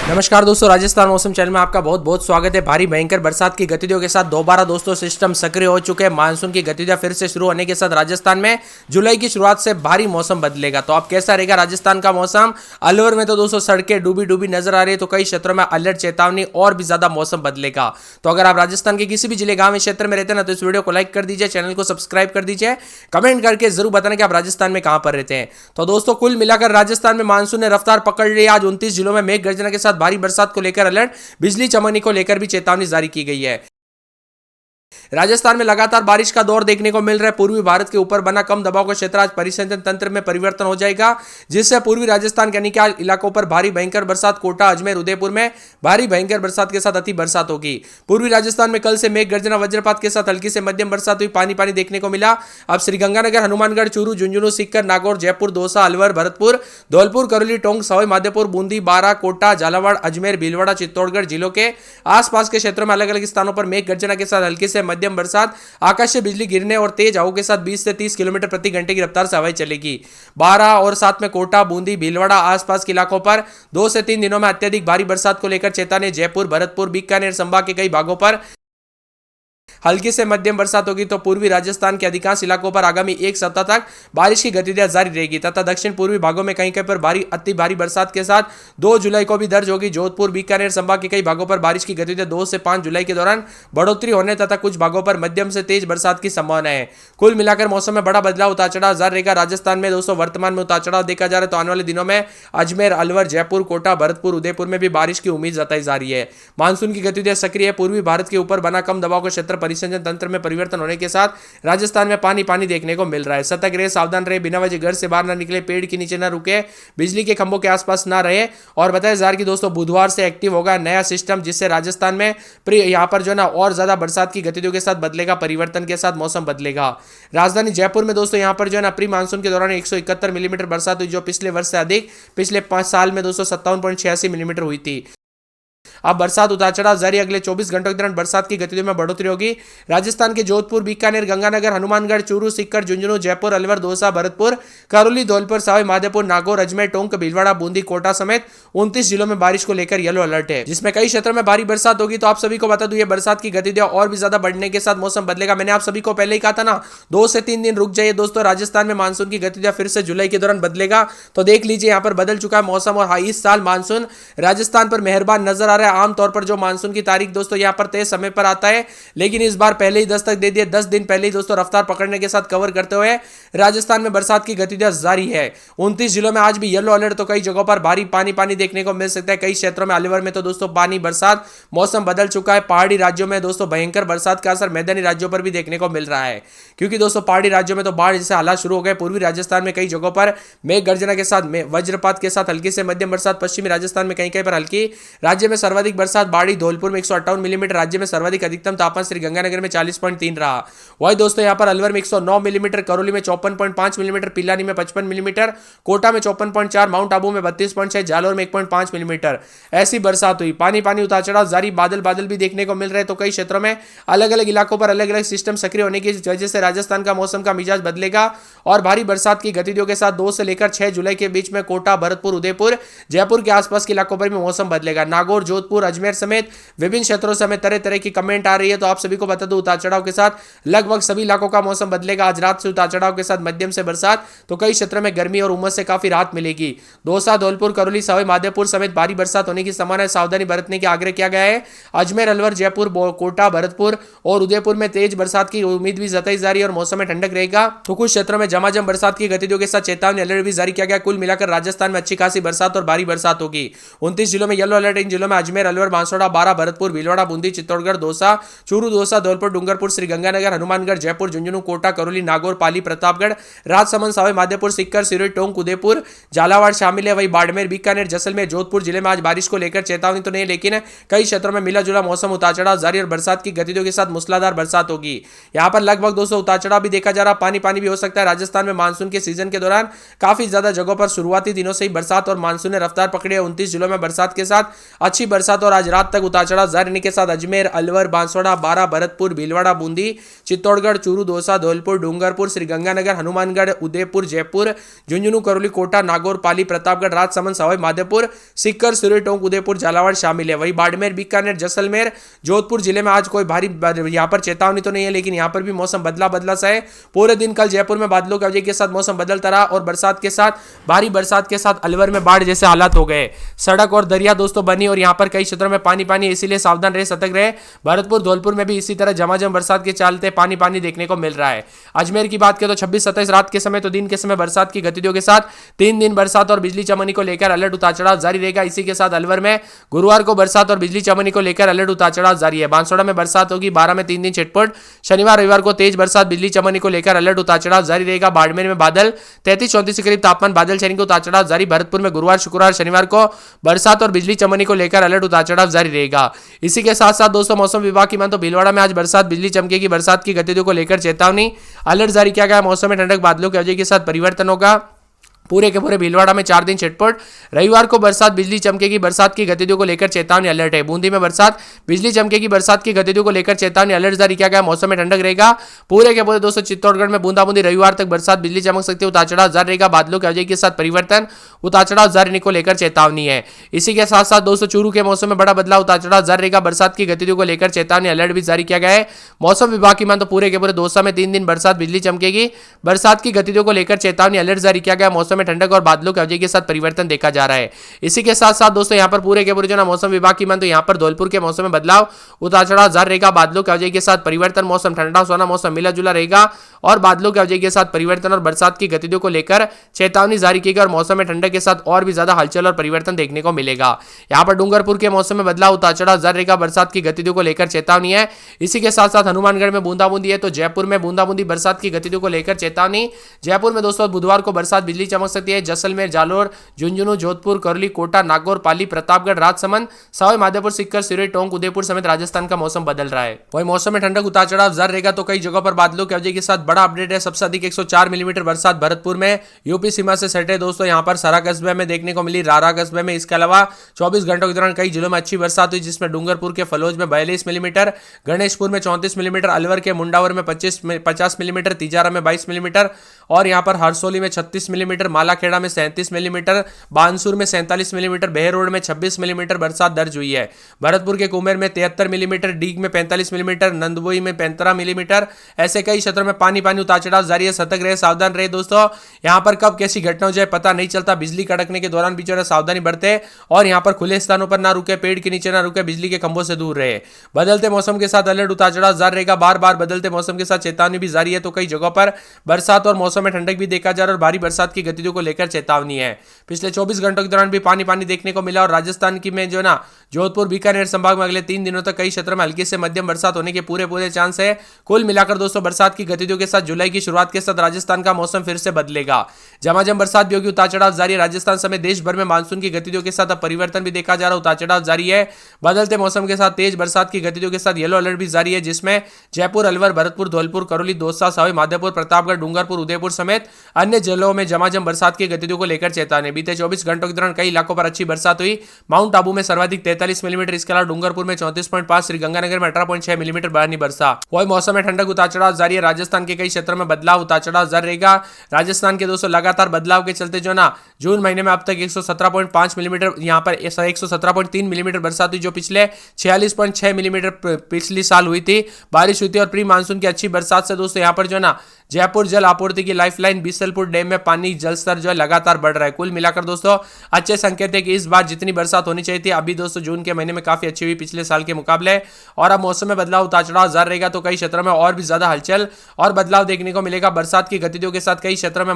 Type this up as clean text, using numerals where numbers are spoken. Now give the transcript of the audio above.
नमस्कार दोस्तों, राजस्थान मौसम चैनल में आपका बहुत बहुत स्वागत है। भारी भयंकर बरसात की गतिविधियों के साथ दोबारा दोस्तों सिस्टम सक्रिय हो चुके हैं। मानसून की गतिविधियां फिर से शुरू होने के साथ राजस्थान में जुलाई की शुरुआत से भारी मौसम बदलेगा। तो अब कैसा रहेगा राजस्थान का मौसम? अलवर में तो दोस्तों सड़कें डूबी डूबी नजर आ रही है, तो कई क्षेत्रों में अलर्ट चेतावनी और भी ज्यादा मौसम बदलेगा। तो अगर आप राजस्थान के किसी भी जिले गांव क्षेत्र में रहते हैं ना, तो इस वीडियो को लाइक कर दीजिए, चैनल को सब्सक्राइब कर दीजिए, कमेंट करके जरूर बताना कि आप राजस्थान में कहां पर रहते हैं। तो दोस्तों कुल मिलाकर राजस्थान में मानसून ने रफ्तार पकड़ ली। आज 29 जिलों में मेघ गर्जना के साथ भारी बरसात को लेकर अलर्ट, बिजली चमकने को लेकर भी चेतावनी जारी की गई है। राजस्थान में लगातार बारिश का दौर देखने को मिल रहा है। पूर्वी भारत के ऊपर बना कम दबाव का क्षेत्र आज परिसंचरण तंत्र में परिवर्तन हो जाएगा, जिससे पूर्वी राजस्थान के अनेक इलाकों पर भारी भयंकर बरसात, कोटा, अजमेर, उदयपुर में भारी भयंकर बरसात के साथ अति बरसात होगी। पूर्वी राजस्थान में कल से मेघ गर्जना वज्रपात के साथ हल्की से मध्यम बरसात हुई, पानी पानी देखने को मिला। अब श्रीगंगानगर, हनुमानगढ़, चूरू, झुंझुनू, सीकर, नागौर, जयपुर, दौसा, अलवर, भरतपुर, धौलपुर, करौली, टोंक, सवाई माधोपुर, बूंदी, बारा, कोटा, झालावाड़, अजमेर, भीलवाड़ा, चित्तौड़गढ़ जिलों के आसपास के क्षेत्रों में अलग अलग स्थानों पर मेघ गर्जना के साथ हल्की से मध्यम बरसात, आकाशीय बिजली गिरने और तेज हवाओं के साथ 20 से 30 किलोमीटर प्रति घंटे की रफ्तार से हवाएं चलेगी। 12 और 7 में कोटा, बूंदी, भीलवाड़ा आसपास के इलाकों पर 2 से 3 दिनों में अत्यधिक भारी बरसात को लेकर चेतावनी। जयपुर, भरतपुर, बीकानेर संभाग के कई भागों पर हल्की से मध्यम बरसात होगी। तो पूर्वी राजस्थान के अधिकांश इलाकों पर आगामी एक सप्ताह तक बारिश की गतिविधियां जारी रहेगी तथा दक्षिण पूर्वी भागों में कहीं कहीं पर भारी अति भारी बरसात के साथ 2 जुलाई को भी दर्ज होगी। जोधपुर, बीकानेर संभाग के कई भागों पर बारिश की गतिविधियां 2 से 5 जुलाई के दौरान बढ़ोतरी होने तथा कुछ भागों पर मध्यम से तेज बरसात की संभावना है। कुल मिलाकर मौसम में बड़ा बदलाव, उतार चढ़ाव जारी रहेगा। राजस्थान में दोस्तों वर्तमान में उतार चढ़ाव देखा जा रहा है, तो आने वाले दिनों में अजमेर, अलवर, जयपुर, कोटा, भरतपुर, उदयपुर में भी बारिश की उम्मीद जताई जा रही है। मानसून की गतिविधियां सक्रिय है। पूर्वी भारत के ऊपर बना कम दबाव का क्षेत्र परिसंचरण तंत्र में परिवर्तन होने के साथ राजस्थान में पानी पानी देखने को मिल रहा है। सतर्क रहे, सावधान रहे, बिना वजह घर से बाहर न निकले, पेड़ के नीचे न रुके, बिजली के खंभों के आसपास न रहे। और बताया जा रहा है कि दोस्तों बुधवार से एक्टिव होगा नया सिस्टम, जिससे राजस्थान में यहां पर जो ना और ज्यादा बरसात की गतिविधियों के साथ बदलेगा, परिवर्तन के साथ मौसम बदलेगा। राजधानी जयपुर में दोस्तों यहां पर जो है ना प्री मानसून के दौरान 171 मिलीमीटर बरसात हुई, जो पिछले वर्ष से अधिक, पिछले 5 साल में दोस्तों 57.86 मिलीमीटर हुई थी। अब बरसात उतार चढ़ाव जारी, अगले 24 घंटों के दौरान बरसात की गतिविधियों में बढ़ोतरी होगी। राजस्थान के जोधपुर, बीकानेर, गंगानगर, हनुमानगढ़, चूरू, सीकर, झुंझुनू, जयपुर, अलवर, दौसा, भरतपुर, करौली, धौलपुर, सवाई माधोपुर, नागौर, अजमेर, टोंक, भीलवाड़ा, बूंदी, कोटा समेत 29 जिलों में बारिश को लेकर येलो अलर्ट है, जिसमें कई क्षेत्रों में भारी बरसात होगी। तो आप सभी को बता दूं, ये बरसात की गतिविधियां और भी ज्यादा बढ़ने के साथ मौसम बदलेगा। मैंने आप सभी को पहले ही कहा था ना, 2 से 3 दिन रुक जाइए दोस्तों, राजस्थान में मानसून की गतिविधियां फिर से जुलाई के दौरान बदलेगा। तो देख लीजिए यहाँ पर बदल चुका है मौसम, और इस साल मानसून राजस्थान पर मेहरबान नजर आ रहा है। आमतौर पर जो मानसून की तारीख दोस्तों यहां पर तय समय पर आता है, लेकिन इस बार पहले ही दस्तक दे दिए। 10 दिन पहले ही दोस्तों रफ्तार पकड़ने के साथ कवर करते हुए राजस्थान में बरसात की गतिविधियां जारी है। 29 जिलों में आज भी येलो अलर्ट, तो कई जगहों पर भारी पानी पानी देखने को मिल सकता है। कई क्षेत्रों में, अलवर में तो दोस्तों पानी बरसात, मौसम बदल चुका है। पहाड़ी राज्यों में दोस्तों भयंकर बरसात का असर मैदानी राज्यों पर भी देखने को मिल रहा है, क्योंकि दोस्तों पहाड़ी राज्यों में तो बाढ़ जैसे हालात शुरू हो गए। पूर्वी राजस्थान में कई जगहों पर मेघ गर्जना के साथ वज्रपात के साथ हल्की से मध्यम बरसात, पश्चिमी राजस्थान में कहीं कहीं पर हल्की, राज्य में सर्वाधिक बरसात बाड़ी, धौलपुर में 158 मिलीमीटर, राज्य में सर्वाधिक अधिकतम तापमान श्रीगंगानगर में 40.3 रहा। वही दोस्तों यहां पर अलवर में 109 मिलीमीटर, करौली में 54.5 मिलीमीटर, पिलानी में 55 मिलीमीटर, कोटा में 54.4, माउंट आबू में 32.6, जालोर में 1.5 मिलीमीटर ऐसी बरसात हुई। पानी पानी उतार चढ़ाव जारी, बादल बादल भी देखने को मिल रहे हैं। तो कई क्षेत्रों में अलग अलग इलाकों पर अलग अलग सिस्टम सक्रिय होने की वजह से राजस्थान का मौसम का मिजाज बदलेगा, और भारी बरसात की गतिविधियों के साथ 2 से लेकर 6 जुलाई के बीच में कोटा, भरतपुर, उदयपुर, जयपुर के आसपास के इलाकों पर भी मौसम बदलेगा। नागौर, जोधपुर, अजमेर समेत विभिन्न क्षेत्रों से हमें तरह तरह की कमेंट आ रही है। तो आप सभी को बता दूं, उतार चढ़ाव के साथ लगभग सभी इलाकों का मौसम बदलेगा। आज रात से उतार चढ़ाव के साथ मध्यम से बरसात, तो कई क्षेत्रों में गर्मी और उमस से काफी राहत मिलेगी। दौसा, धौलपुर, करौली, सवाई माधोपुर समेत भारी बरसात होने की संभावना है। सावधानी बरतने की आग्रह किया गया है। अजमेर, अलवर, जयपुर, कोटा, भरतपुर और उदयपुर में तेज बरसात की उम्मीद भी जताई जा रही है, और मौसम में ठंडक रहेगा। तो कुछ क्षेत्रों में झमाझम बरसात की गतिविधियों के साथ चेतावनी अलर्ट भी जारी किया गया। कुल मिलाकर राजस्थान में अच्छी खासी बरसात और भारी बरसात होगी। 29 जिलों में येलो अलर्ट। इन जिलों में अजमेर, अलवर, बांसवाड़ा, बारा, भरतपुर, भीलवाड़ा, बूंदी, चित्तौड़गढ़, दौसा, चूरू, दौसा, धौलपुर, डूंगरपुर, श्रीगंगानगर, हनुमानगढ़, जयपुर, झुंझुनू, कोटा, करौली, नागौर, पाली, प्रतापगढ़, राजसमंद, सवाई माधोपुर, सीकर, सिरोही, टोंक, उदयपुर, झालावाड़ शामिल है। वही बाड़मेर, बीकानेर, जैसलमेर, जोधपुर जिले में आज बारिश को लेकर चेतावनी तो नहीं, लेकिन कई क्षेत्रों में मिला जुला मौसम, उतार चढ़ाव जारी और बरसात की गतिविधियों के साथ मूसलाधार बरसात होगी। यहाँ पर लगभग 200 उतार चढ़ाव भी देखा जा रहा, पानी पानी भी हो सकता है। राजस्थान में मानसून के सीजन के दौरान काफी ज्यादा जगहों पर शुरुआती दिनों से ही बरसात और मानसून ने रफ्तार पकड़ी है। 29 जिलों में बरसात के साथ अच्छी अच्छी बरसात और आज रात तक उतार चढ़ाव जारी रहने के साथ अजमेर, अलवर, बांसवाड़ा, बारा, भरतपुर, भीलवाड़ा, बूंदी, चित्तौड़गढ़, चूरू, दौसा, धौलपुर, डूंगरपुर, श्रीगंगानगर, हनुमानगढ़, उदयपुर, जयपुर, झुंझुनू, करौली, कोटा, नागौर, पाली, प्रतापगढ़, राजसमंद, सवाई माधोपुर, सीकर, सिरोही, टोंक, उदयपुर, झालावाड़ शामिल है। वही बाड़मेर, बीकानेर, जैसलमेर, जोधपुर जिले में आज कोई भारी यहाँ पर चेतावनी तो नहीं है, लेकिन यहाँ पर भी मौसम बदला बदला सा है। पूरे दिन कल जयपुर में बादलों की वजह के साथ मौसम बदलता रहा और बरसात के साथ, भारी बरसात के साथ अलवर में बाढ़ जैसे हालात हो गए। सड़क और दरिया दोस्तों बनी और यहाँ पर कई क्षेत्रों में पानी पानी, इसीलिए सावधान रहे, सतर्क रहे। भरतपुर, धौलपुर में भी इसी तरह झमाझम बरसात के चलते पानी पानी देखने को मिल रहा है। अजमेर की बात करें तो 26-27 रात के समय तो दिन के समय बरसात की गतिविधियों के साथ 3 दिन बरसात और बिजली चमनी को लेकर अलर्ट उतार चढ़ाव जारी रहेगा। इसी के साथ अलवर में गुरुवार को बरसात और बिजली चमनी को लेकर अलर्ट उतार चढ़ाव जारी है। बांसवाड़ा में बरसात होगी, 12 में 3 दिन छिटपुट। शनिवार रविवार को तेज बरसात, बिजली चमनी को लेकर अलर्ट उतार चढ़ाव जारी रहेगा। बाड़मेर में बादल, 33-34 के करीब तापमान, बादल छाने को उतार चढ़ाव जारी। भरतपुर में गुरुवार, शुक्रवार, शनिवार को बरसात और बिजली चमनी को लेकर अलर्ट उतार चढ़ाव जारी रहेगा। इसी के साथ साथ दोस्तों मौसम विभाग की मान तो भीलवाड़ा में आज बरसात, बिजली चमकेगी। बरसात की गतिविधियों को लेकर चेतावनी, अलर्ट जारी किया गया। मौसम में ठंडक, बादलों की वजह के साथ परिवर्तन होगा। पूरे के पूरे भीलवाड़ा में 4 दिन छिटपुट। रविवार को बरसात, बिजली चमकेगी। बरसात की गतिविधियों को लेकर चेतावनी, अलर्ट है। बूंदी में बरसात, बिजली चमकेगी। बरसात की गतिविधियों को लेकर चेतावनी, अलर्ट जारी किया गया। मौसम में ठंडक रहेगा। पूरे के पूरे दोस्तों चित्तौड़गढ़ में बूंदाबूंदी, रविवार तक बरसात, बिजली चमक सकती है। उतार चढ़ाव जारी रहेगा। बादलों की वजह के साथ परिवर्तन, उतार चढ़ाव जारी रहने को लेकर चेतावनी है। इसी के साथ साथ दोस्तों चूरू के मौसम में बड़ा बदलाव, उतार चढ़ाव जारी रहेगा। बरसात की गतिविधियों को लेकर चेतावनी, अलर्ट भी जारी किया गया है। मौसम विभाग की मान तो पूरे के पूरे दौसा में 3 दिन बरसात, बिजली चमकेगी। बरसात की गतिविधियों को लेकर चेतावनी, अलर्ट जारी किया गया। मौसम में ठंडक और बादलों की वजह के साथ परिवर्तन देखा जा रहा है। इसी के साथ साथ दोस्तों यहाँ पर पूरे के पूरे जो ना मौसम विभाग की मान तो यहाँ पर धौलपुर के मौसम में बदलाव, उतार चढ़ाव जारी रहेगा। बादलों की वजह के साथ परिवर्तन, मौसम ठंडा सोना, मौसम मिला जुला रहेगा और बादलों की वजह के साथ परिवर्तन और बरसात की गतिविधियों को लेकर चेतावनी जारी की गई और मौसम में ठंडक के साथ और भी ज्यादा हलचल और परिवर्तन देखने को मिलेगा। यहाँ पर डूंगरपुर के मौसम में बदलाव, उतार चढ़ाव जारी रहेगा। बरसात की गतिविधियों को लेकर चेतावनी है। इसी के साथ साथ हनुमानगढ़ में बूंदाबूंदी है तो जयपुर में बूंदाबूंदी, बरसात की गतिविधियों को लेकर चेतावनी। जयपुर में दोस्तों बुधवार को बरसात, बिजली चमक सकती है। जैसलमेर, जालोर, झुंझुनू, जोधपुर, करौली, कोटा, नागौर, पाली, प्रतापगढ़, राजसमंद, सवाई माधोपुर, सीकर, सिरोही, टोंक, उदयपुर समेत राजस्थान का मौसम बदल रहा है। वही मौसम में ठंडक, उतार चढ़ाव जारी रहेगा तो कई जगहों पर बादलों की वजह के साथ बड़ा अपडेट है। सबसे अधिक 104 मिलीमीटर बरसात भरतपुर में, यूपी सीमा से सटे दोस्तों यहाँ पर सरा कस्बे में देखने को मिली, रारा कस्बे में। इसके अलावा 24 घंटों के दौरान कई जिलों में अच्छी बरसात हुई, जिसमें डूंगरपुर के फलौज में 42 मिलीमीटर, गणेशपुर में 34 मिलीमीटर, अलवर के मुंडावर में 50 मिलीमीटर, तिजारा में 22 मिलीमीटर और यहाँ पर हरसोली में 36 मिलीमीटर, मालाखेड़ा में 37 मिलीमीटर, बानसूर में 47 मिलीमीटर, बेहरोड में 26 मिलीमीटर बरसात दर्ज हुई है। भरतपुर के कुमेर में 73 मिलीमीटर, डीग में 45 मिलीमीटर, नंदबोई में 15 मिलीमीटर। ऐसे कई क्षेत्रों में पानी पानी, उतार चढ़ाव जारी है। सतर्क रहे, सावधान रहे दोस्तों। यहाँ पर कब कैसी घटना हो जाए पता नहीं चलता। बिजली कड़कने के दौरान भी जो है सावधानी बरते और यहाँ पर खुले स्थानों पर ना रुके, पेड़ के नीचे ना रुके, बिजली के खंभों से दूर रहे। बदलते मौसम के साथ अलर्ट, उतार चढ़ाव जारी रहेगा। बार बार बदलते मौसम के साथ चेतावनी भी जारी है तो कई जगहों पर बरसात और मौसम में ठंडक भी देखा जा रहा है और भारी बरसात की गतिविधियों को लेकर चेतावनी है। पिछले 24 घंटों के दौरान भी पानी पानी देखने को मिला और राजस्थान की में जो ना जोधपुर, बीकानेर संभाग में अगले 3 दिनों तक कई क्षेत्रों में हल्की से मध्यम बरसात होने के पूरे चांस है। कुल मिलाकर दोस्तों बरसात की गतिविधियों के साथ जुलाई की शुरुआत के साथ राजस्थान का मौसम फिर से बदलेगा। झमाझम बरसात भी होगी, उतार चढ़ाव जारी है। राजस्थान समेत देश भर में मानसून की गतिविधियों के साथ अब परिवर्तन भी देखा जा रहा है, उतार चढ़ाव जारी है। बदलते मौसम के साथ तेज बरसात की गतिविधियों के साथ येलो अलर्ट भी जारी है, जिसमें जयपुर, अलवर, भरतपुर, धौलपुर, करौली, दौसा, सवाई माधोपुर, प्रतापगढ़, डूंगरपुर, उदयपुर समेत अन्य जिलों में झमाझम बरसात की गतिविधियों को लेकर चेतावनी। बीते 24 घंटों के दौरान कई इलाकों पर अच्छी बरसात हुई। माउंट आबू में सर्वाधिक 43 मिलीमीटर, इसके अलावा डूंगरपुर में 34.5, श्रीगंगानगर में 18.6 मिलीमीटर बरनी बरसा। वही मौसम में ठंडक, उतार चढ़ाव जारी है। राजस्थान के कई क्षेत्रों में बदलाव, उतार चढ़ाव जारी रहेगा। राजस्थान के दोस्तों लगातार बदलाव के चलते जो ना जून महीने में अब तक 117.5 मिलीमीटर, यहाँ पर 117.3 मिलीमीटर बरसात हुई, जो पिछले 46.6 मिलीमीटर पिछली साल हुई थी। बारिश हुई थी और प्री मानसून की अच्छी बरसात से दोस्तों यहाँ पर जो ना जयपुर जल आपूर्ति की लाइफलाइन बीसलपुर डैम में पानी जलस्तर जो है लगातार बढ़ रहा है। कुल मिलाकर दोस्तों अच्छे संकेत है कि इस बार जितनी बरसात होनी चाहिए थी अभी दोस्तों जून के महीने में काफी अच्छी हुई पिछले साल के मुकाबले। और अब मौसम में बदलाव, उतार चढ़ाव जारी रहेगा तो कई क्षेत्रों में और भी ज्यादा हलचल और बदलाव देखने को मिलेगा। बरसात की गतिविधियों के साथ कई क्षेत्रों में